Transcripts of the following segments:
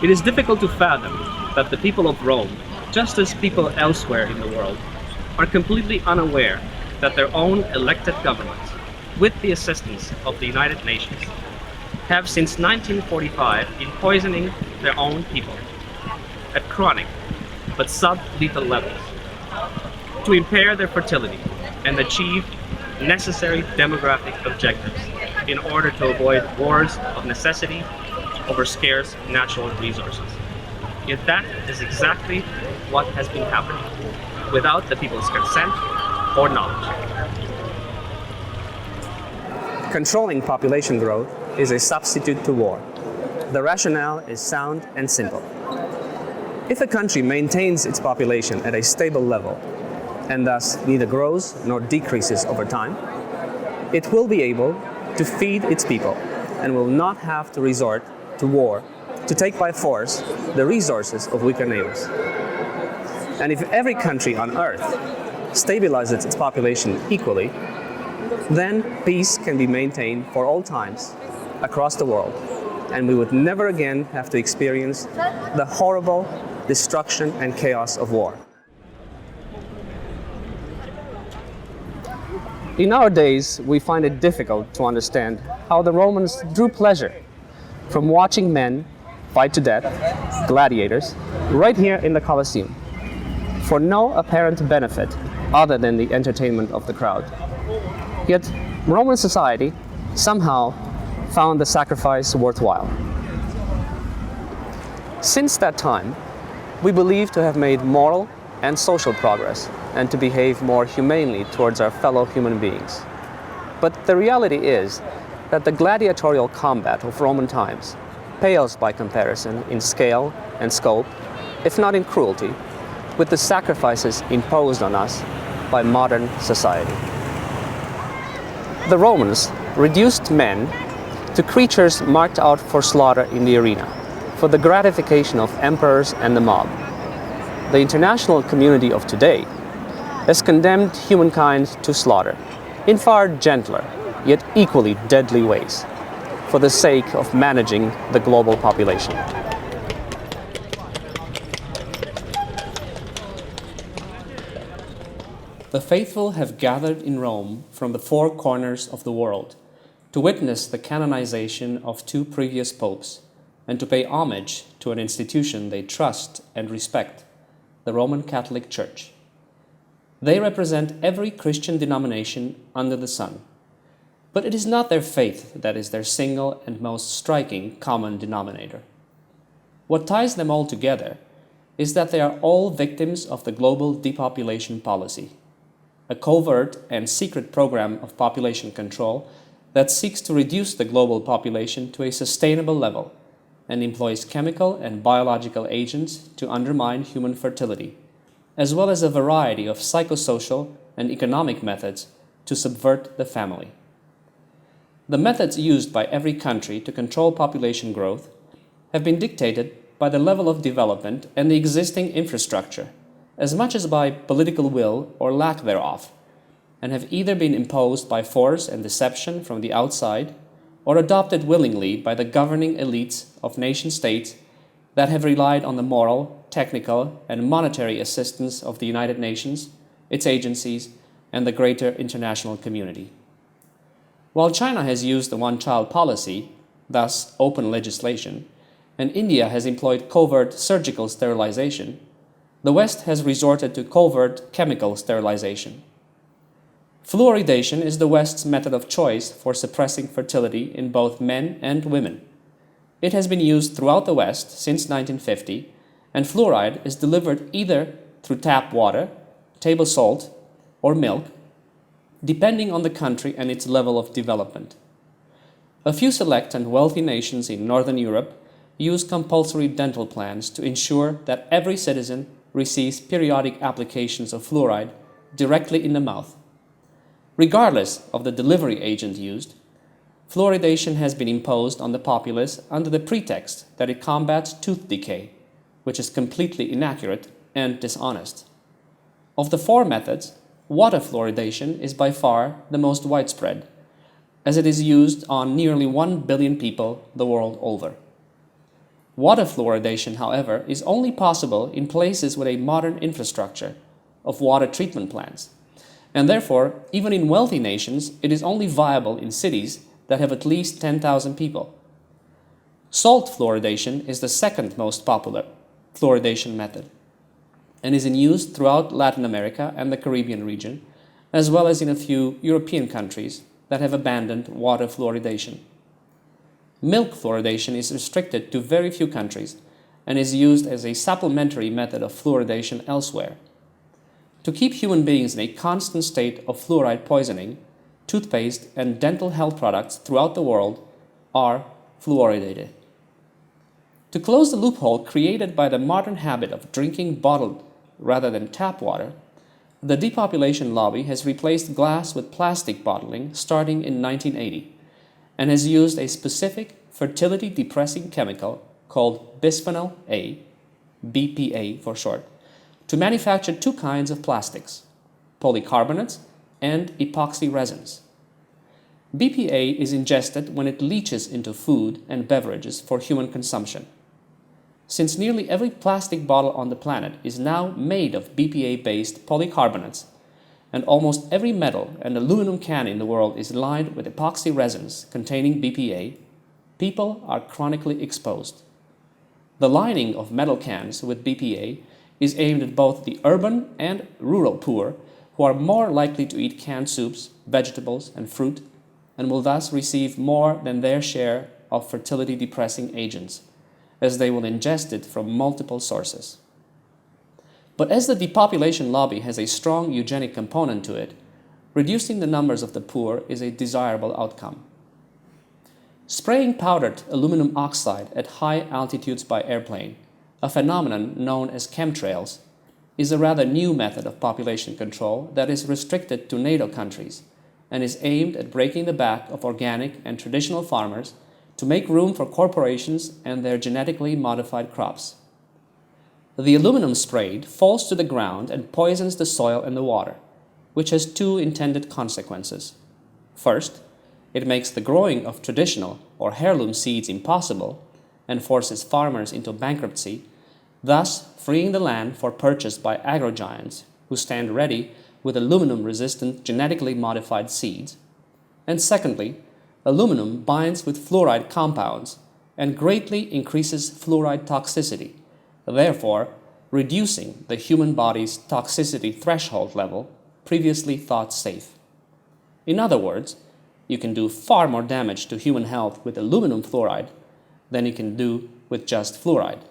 It is difficult to fathom that the people of Rome, just as people elsewhere in the world, are completely unaware that their own elected governments, with the assistance of the United Nations, have since 1945 been poisoning their own people at chronic but sub-lethal levels to impair their fertility and achieve necessary demographic objectives in order to avoid wars of necessity over scarce natural resources. Yet that is exactly what has been happening, without the people's consent or knowledge. Controlling population growth is a substitute to war. The rationale is sound and simple. If a country maintains its population at a stable level, and thus neither grows nor decreases over time, it will be able to feed its people and will not have to resort to war to take by force the resources of weaker neighbors. And if every country on earth stabilizes its population equally, then peace can be maintained for all times across the world, and we would never again have to experience the horrible destruction and chaos of war. In our days, we find it difficult to understand how the Romans drew pleasure from watching men fight to death, gladiators, right here in the Colosseum, for no apparent benefit other than the entertainment of the crowd. Yet, Roman society somehow found the sacrifice worthwhile. Since that time, we believe to have made moral and social progress and to behave more humanely towards our fellow human beings. But the reality is that the gladiatorial combat of Roman times pales by comparison in scale and scope, if not in cruelty, with the sacrifices imposed on us by modern society. The Romans reduced men to creatures marked out for slaughter in the arena, for the gratification of emperors and the mob. The international community of today has condemned humankind to slaughter in far gentler, yet equally deadly ways, for the sake of managing the global population. The faithful have gathered in Rome from the four corners of the world to witness the canonization of two previous popes and to pay homage to an institution they trust and respect, the Roman Catholic Church. They represent every Christian denomination under the sun, but it is not their faith that is their single and most striking common denominator. What ties them all together is that they are all victims of the global depopulation policy, a covert and secret program of population control that seeks to reduce the global population to a sustainable level and employs chemical and biological agents to undermine human fertility, as well as a variety of psychosocial and economic methods to subvert the family. The methods used by every country to control population growth have been dictated by the level of development and the existing infrastructure, as much as by political will or lack thereof, and have either been imposed by force and deception from the outside or adopted willingly by the governing elites of nation-states that have relied on the moral, technical, and monetary assistance of the United Nations, its agencies, and the greater international community. While China has used the one-child policy, thus open legislation, and India has employed covert surgical sterilization, the West has resorted to covert chemical sterilization. Fluoridation is the West's method of choice for suppressing fertility in both men and women. It has been used throughout the West since 1950, and fluoride is delivered either through tap water, table salt, or milk, depending on the country and its level of development. A few select and wealthy nations in Northern Europe use compulsory dental plans to ensure that every citizen receives periodic applications of fluoride directly in the mouth. Regardless of the delivery agent used, fluoridation has been imposed on the populace under the pretext that it combats tooth decay, which is completely inaccurate and dishonest. Of the four methods, water fluoridation is by far the most widespread, as it is used on nearly 1 billion people the world over. Water fluoridation, however, is only possible in places with a modern infrastructure of water treatment plants. And therefore, even in wealthy nations, it is only viable in cities that have at least 10,000 people. Salt fluoridation is the second most popular fluoridation method and is in use throughout Latin America and the Caribbean region, as well as in a few European countries that have abandoned water fluoridation. Milk fluoridation is restricted to very few countries and is used as a supplementary method of fluoridation elsewhere. To keep human beings in a constant state of fluoride poisoning, toothpaste and dental health products throughout the world are fluoridated. To close the loophole created by the modern habit of drinking bottled rather than tap water, the depopulation lobby has replaced glass with plastic bottling starting in 1980 and has used a specific fertility-depressing chemical called bisphenol A, BPA for short, to manufacture two kinds of plastics, polycarbonates and epoxy resins. BPA is ingested when it leaches into food and beverages for human consumption. Since nearly every plastic bottle on the planet is now made of BPA-based polycarbonates, and almost every metal and aluminum can in the world is lined with epoxy resins containing BPA, people are chronically exposed. The lining of metal cans with BPA is aimed at both the urban and rural poor, who are more likely to eat canned soups, vegetables, and fruit, and will thus receive more than their share of fertility-depressing agents, as they will ingest it from multiple sources. But as the depopulation lobby has a strong eugenic component to it, reducing the numbers of the poor is a desirable outcome. Spraying powdered aluminum oxide at high altitudes by airplane, a phenomenon known as chemtrails, is a rather new method of population control that is restricted to NATO countries and is aimed at breaking the back of organic and traditional farmers to make room for corporations and their genetically modified crops. The aluminum sprayed falls to the ground and poisons the soil and the water, which has two intended consequences. First, it makes the growing of traditional or heirloom seeds impossible and forces farmers into bankruptcy, thus freeing the land for purchase by agrogiants who stand ready with aluminum-resistant genetically modified seeds. And secondly, aluminum binds with fluoride compounds and greatly increases fluoride toxicity, therefore reducing the human body's toxicity threshold level previously thought safe. In other words, you can do far more damage to human health with aluminum fluoride than you can do with just fluoride,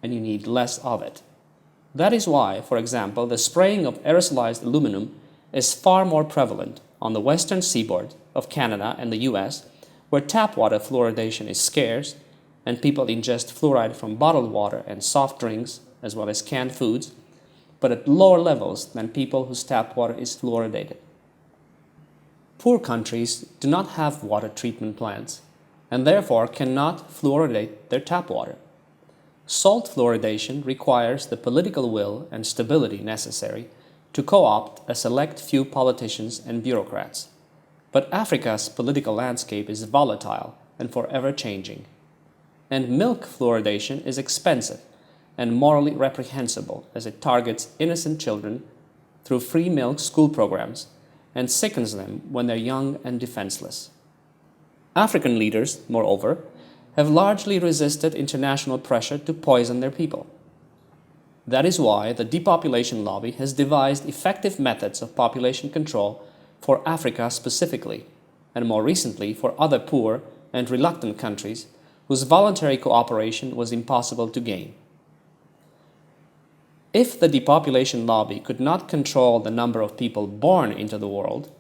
and you need less of it. That is why, for example, the spraying of aerosolized aluminum is far more prevalent on the western seaboard of Canada and the US, where tap water fluoridation is scarce and people ingest fluoride from bottled water and soft drinks as well as canned foods, but at lower levels than people whose tap water is fluoridated. Poor countries do not have water treatment plants and therefore cannot fluoridate their tap water. Salt fluoridation requires the political will and stability necessary to co-opt a select few politicians and bureaucrats. But Africa's political landscape is volatile and forever changing. And milk fluoridation is expensive and morally reprehensible as it targets innocent children through free milk school programs and sickens them when they're young and defenseless. African leaders, moreover, have largely resisted international pressure to poison their people. That is why the depopulation lobby has devised effective methods of population control for Africa specifically, and more recently for other poor and reluctant countries whose voluntary cooperation was impossible to gain. If the depopulation lobby could not control the number of people born into the world,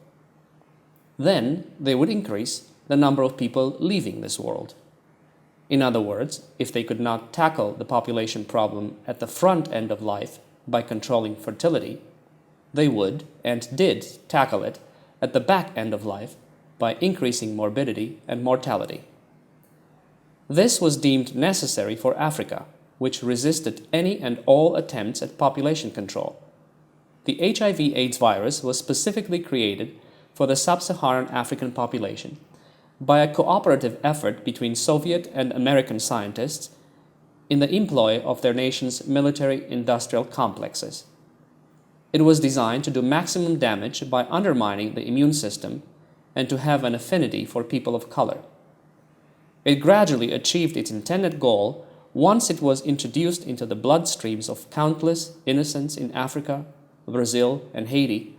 then they would increase the number of people leaving this world. In other words, if they could not tackle the population problem at the front end of life by controlling fertility, they would and did tackle it at the back end of life by increasing morbidity and mortality. This was deemed necessary for Africa, which resisted any and all attempts at population control. The HIV/AIDS virus was specifically created for the sub-Saharan African population by a cooperative effort between Soviet and American scientists in the employ of their nation's military-industrial complexes. It was designed to do maximum damage by undermining the immune system and to have an affinity for people of color. It gradually achieved its intended goal once it was introduced into the bloodstreams of countless innocents in Africa, Brazil, and Haiti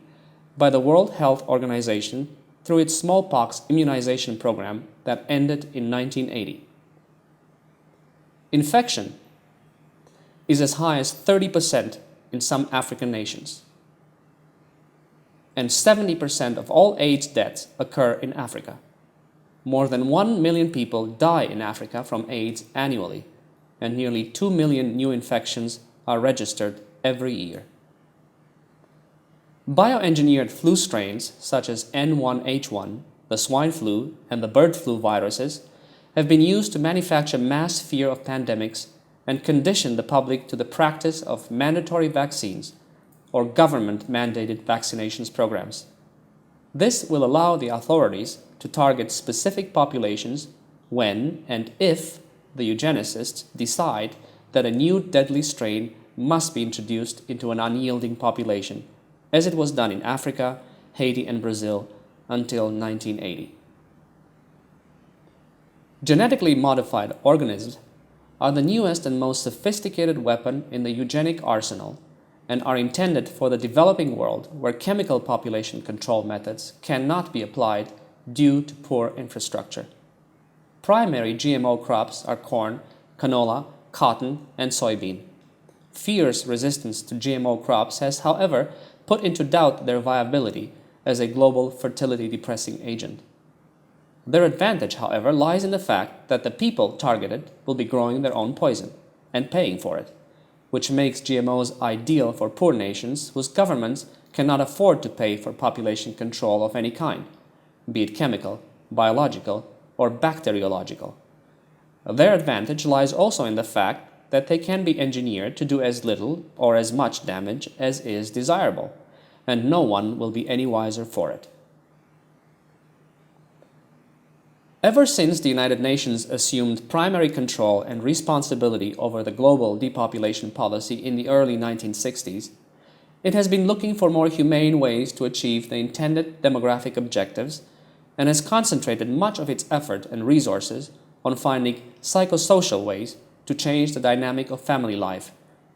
by the World Health Organization through its smallpox immunization program that ended in 1980. Infection is as high as 30% in some African nations, and 70% of all AIDS deaths occur in Africa. More than 1 million people die in Africa from AIDS annually, and nearly 2 million new infections are registered every year. Bioengineered flu strains such as N1H1, the swine flu, and the bird flu viruses have been used to manufacture mass fear of pandemics and condition the public to the practice of mandatory vaccines or government-mandated vaccinations programs. This will allow the authorities to target specific populations when and if the eugenicists decide that a new deadly strain must be introduced into an unyielding population, as it was done in Africa, Haiti, and Brazil until 1980. Genetically modified organisms are the newest and most sophisticated weapon in the eugenic arsenal and are intended for the developing world where chemical population control methods cannot be applied due to poor infrastructure. Primary GMO crops are corn, canola, cotton, and soybean. Fierce resistance to GMO crops has, however, put into doubt their viability as a global fertility-depressing agent. Their advantage, however, lies in the fact that the people targeted will be growing their own poison and paying for it, which makes GMOs ideal for poor nations whose governments cannot afford to pay for population control of any kind, be it chemical, biological, or bacteriological. Their advantage lies also in the fact that they can be engineered to do as little or as much damage as is desirable, and no one will be any wiser for it. Ever since the United Nations assumed primary control and responsibility over the global depopulation policy in the early 1960s, it has been looking for more humane ways to achieve the intended demographic objectives and has concentrated much of its effort and resources on finding psychosocial ways to change the dynamic of family life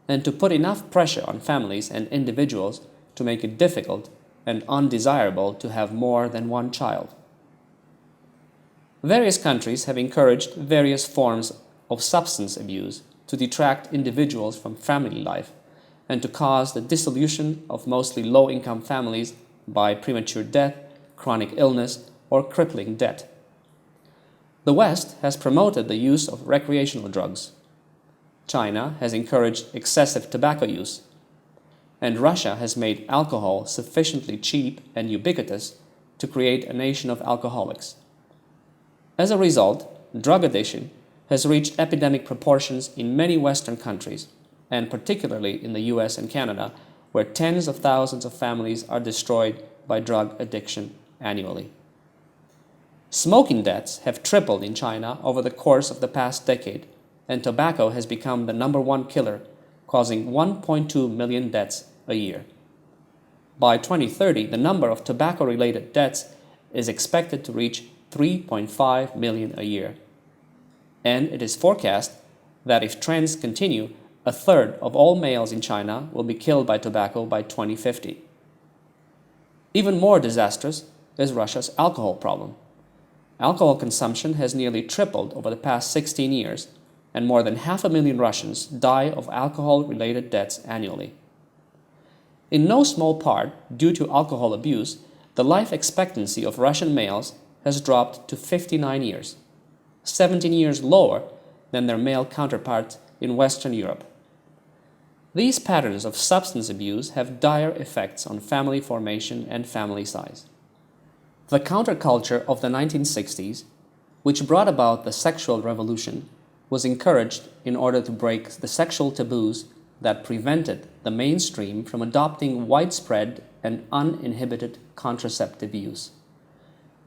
and to put enough pressure on families and individuals to make it difficult and undesirable to have more than one child. Various countries have encouraged various forms of substance abuse to detract individuals from family life and to cause the dissolution of mostly low-income families by premature death, chronic illness, or crippling debt. The West has promoted the use of recreational drugs. China has encouraged excessive tobacco use, and Russia has made alcohol sufficiently cheap and ubiquitous to create a nation of alcoholics. As a result, drug addiction has reached epidemic proportions in many Western countries, and particularly in the US and Canada, where tens of thousands of families are destroyed by drug addiction annually. Smoking deaths have tripled in China over the course of the past decade, and tobacco has become the #1 killer, causing 1.2 million deaths a year. By 2030, the number of tobacco-related deaths is expected to reach 3.5 million a year. And it is forecast that if trends continue, a third of all males in China will be killed by tobacco by 2050. Even more disastrous is Russia's alcohol problem. Alcohol consumption has nearly tripled over the past 16 years, and more than 500,000 Russians die of alcohol-related deaths annually. In no small part, due to alcohol abuse, the life expectancy of Russian males has dropped to 59 years, 17 years lower than their male counterparts in Western Europe. These patterns of substance abuse have dire effects on family formation and family size. The counterculture of the 1960s, which brought about the sexual revolution, was encouraged in order to break the sexual taboos that prevented the mainstream from adopting widespread and uninhibited contraceptive use.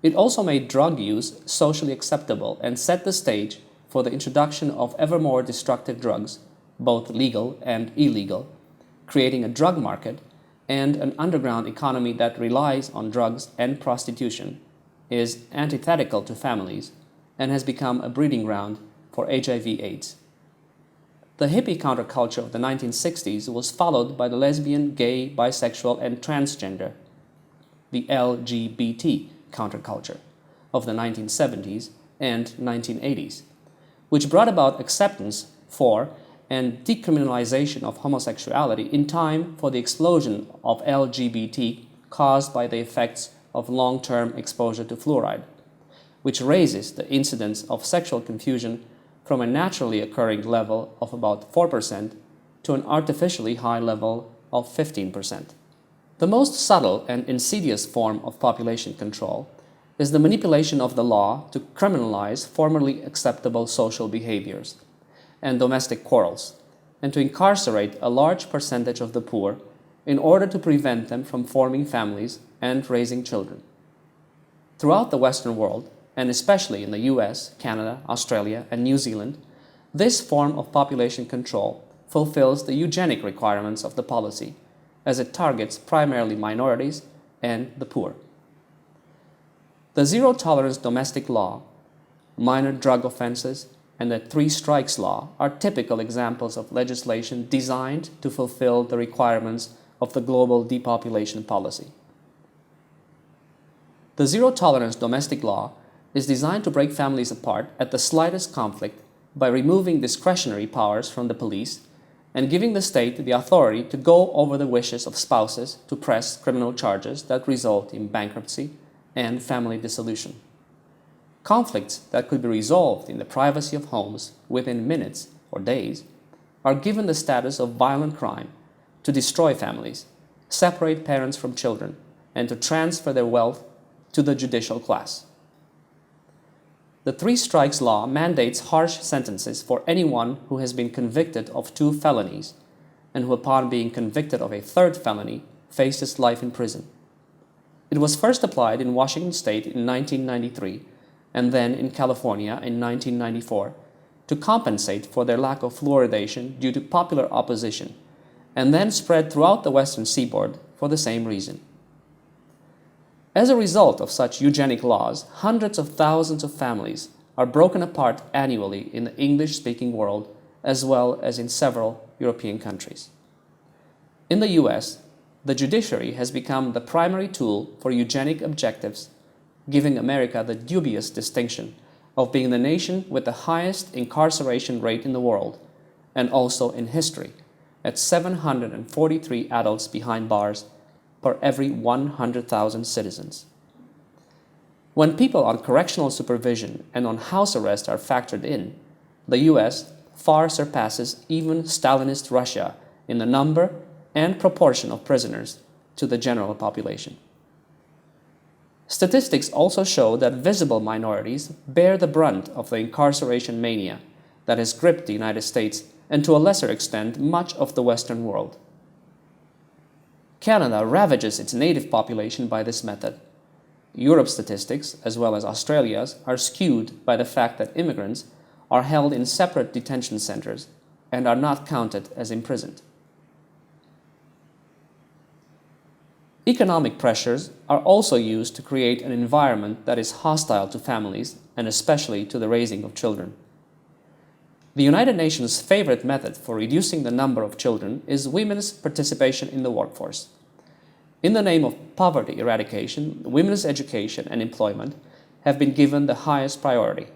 It also made drug use socially acceptable and set the stage for the introduction of ever more destructive drugs, both legal and illegal, creating a drug market and an underground economy that relies on drugs and prostitution, is antithetical to families and has become a breeding ground for HIV/AIDS. The hippie counterculture of the 1960s was followed by the lesbian, gay, bisexual, and transgender, the LGBT counterculture of the 1970s and 1980s, which brought about acceptance for and decriminalization of homosexuality in time for the explosion of LGBT caused by the effects of long-term exposure to fluoride, which raises the incidence of sexual confusion from a naturally occurring level of about 4% to an artificially high level of 15%. The most subtle and insidious form of population control is the manipulation of the law to criminalize formerly acceptable social behaviors and domestic quarrels, and to incarcerate a large percentage of the poor in order to prevent them from forming families and raising children. Throughout the Western world, and especially in the US, Canada, Australia, and New Zealand, this form of population control fulfills the eugenic requirements of the policy, as it targets primarily minorities and the poor. The zero-tolerance domestic law, minor drug offenses, and the three strikes law are typical examples of legislation designed to fulfill the requirements of the global depopulation policy. The zero-tolerance domestic law is designed to break families apart at the slightest conflict by removing discretionary powers from the police and giving the state the authority to go over the wishes of spouses to press criminal charges that result in bankruptcy and family dissolution. Conflicts that could be resolved in the privacy of homes within minutes or days are given the status of violent crime to destroy families, separate parents from children, and to transfer their wealth to the judicial class. The three strikes law mandates harsh sentences for anyone who has been convicted of 2 felonies and who, upon being convicted of a 3rd felony, faces life in prison. It was first applied in Washington State in 1993 and then in California in 1994 to compensate for their lack of fluoridation due to popular opposition, and then spread throughout the Western seaboard for the same reason. As a result of such eugenic laws, hundreds of thousands of families are broken apart annually in the English-speaking world as well as in several European countries. In the US, the judiciary has become the primary tool for eugenic objectives, giving America the dubious distinction of being the nation with the highest incarceration rate in the world, and also in history, at 743 adults behind bars per every 100,000 citizens. When people on correctional supervision and on house arrest are factored in, the US far surpasses even Stalinist Russia in the number and proportion of prisoners to the general population. Statistics also show that visible minorities bear the brunt of the incarceration mania that has gripped the United States and to a lesser extent much of the Western world. Canada ravages its native population by this method. Europe's statistics, as well as Australia's, are skewed by the fact that immigrants are held in separate detention centers and are not counted as imprisoned. Economic pressures are also used to create an environment that is hostile to families and especially to the raising of children. The United Nations' favorite method for reducing the number of children is women's participation in the workforce. In the name of poverty eradication, women's education and employment have been given the highest priority.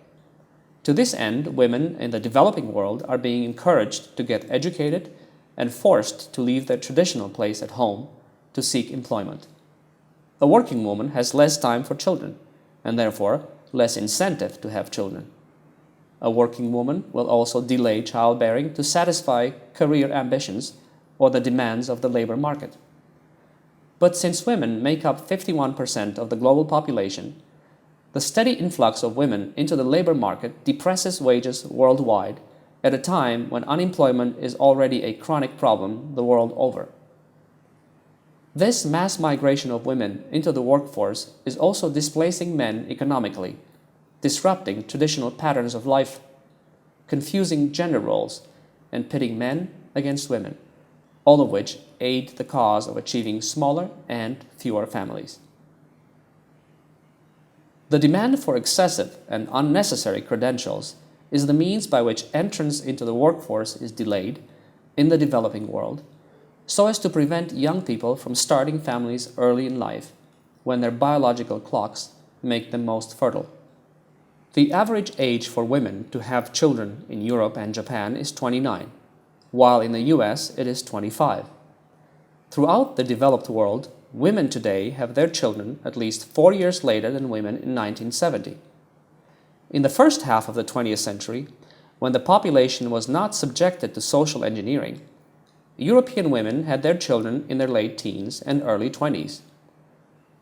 To this end, women in the developing world are being encouraged to get educated and forced to leave their traditional place at home to seek employment. A working woman has less time for children and therefore less incentive to have children. A working woman will also delay childbearing to satisfy career ambitions or the demands of the labor market. But since women make up 51% of the global population, the steady influx of women into the labor market depresses wages worldwide at a time when unemployment is already a chronic problem the world over. This mass migration of women into the workforce is also displacing men economically, disrupting traditional patterns of life. confusing gender roles, and pitting men against women, all of which aid the cause of achieving smaller and fewer families. The demand for excessive and unnecessary credentials is the means by which entrance into the workforce is delayed in the developing world, so as to prevent young people from starting families early in life, when their biological clocks make them most fertile. The average age for women to have children in Europe and Japan is 29, while in the US it is 25. Throughout the developed world, women today have their children at least 4 years later than women in 1970. In the first half of the 20th century, when the population was not subjected to social engineering, European women had their children in their late teens and early 20s.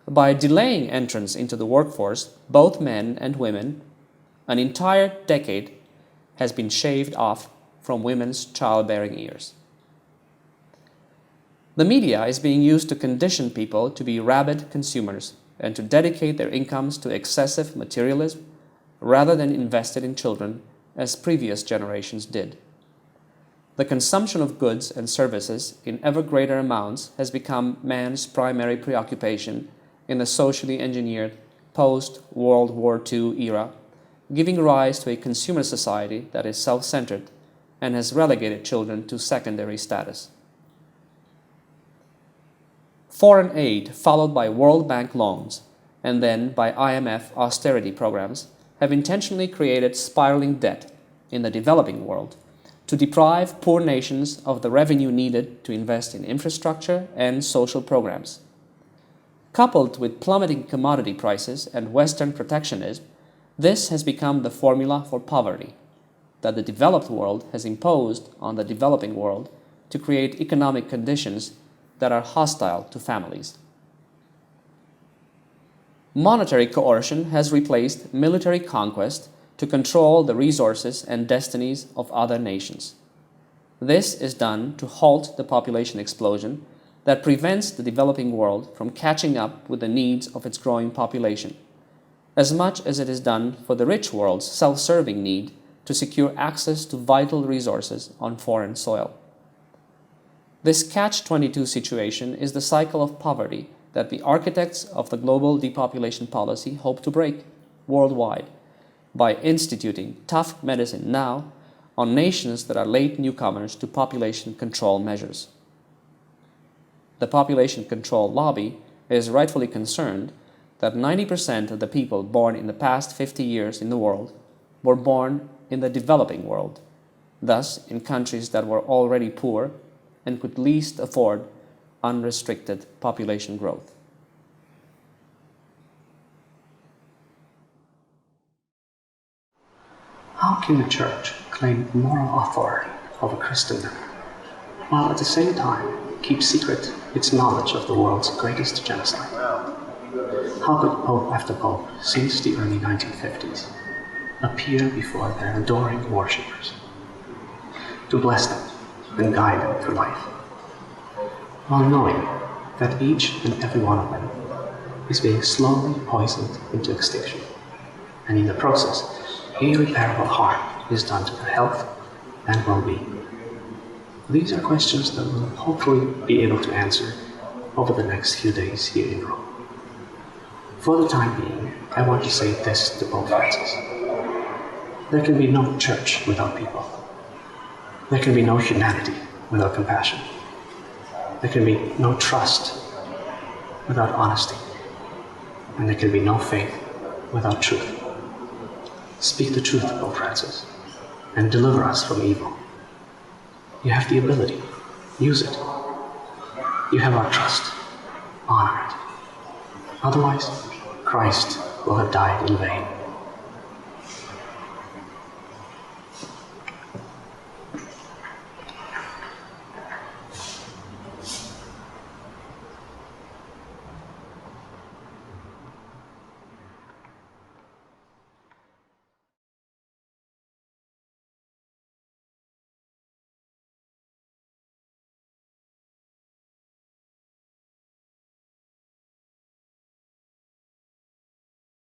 By delaying entrance into the workforce, both men and women, an entire decade has been shaved off from women's childbearing years. The media is being used to condition people to be rabid consumers and to dedicate their incomes to excessive materialism rather than invested in children as previous generations did. The consumption of goods and services in ever greater amounts has become man's primary preoccupation in the socially engineered post-World War II era, giving rise to a consumer society that is self-centered and has relegated children to secondary status. Foreign aid, followed by World Bank loans, and then by IMF austerity programs, have intentionally created spiraling debt in the developing world to deprive poor nations of the revenue needed to invest in infrastructure and social programs. Coupled with plummeting commodity prices and Western protectionism, this has become the formula for poverty that the developed world has imposed on the developing world to create economic conditions that are hostile to families. Monetary coercion has replaced military conquest to control the resources and destinies of other nations. This is done to halt the population explosion that prevents the developing world from catching up with the needs of its growing population, as much as it is done for the rich world's self-serving need to secure access to vital resources on foreign soil. This catch-22 situation is the cycle of poverty that the architects of the global depopulation policy hope to break worldwide by instituting tough medicine now on nations that are late newcomers to population control measures. The population control lobby is rightfully concerned that 90% of the people born in the past 50 years in the world were born in the developing world, thus in countries that were already poor and could least afford unrestricted population growth. How can the Church claim moral authority over Christendom, while at the same time keep secret its knowledge of the world's greatest genocide? How could Pope after Pope since the early 1950s appear before their adoring worshippers to bless them and guide them through life, while knowing that each and every one of them is being slowly poisoned into extinction, and in the process irreparable harm is done to their health and well-being? These are questions that we'll hopefully be able to answer over the next few days here in Rome. For the time being, I want to say this to Pope Francis. There can be no church without people. There can be no humanity without compassion. There can be no trust without honesty. And there can be no faith without truth. Speak the truth, Pope Francis, and deliver us from evil. You have the ability. Use it. You have our trust. Honor it. Otherwise, Christ will have died in vain.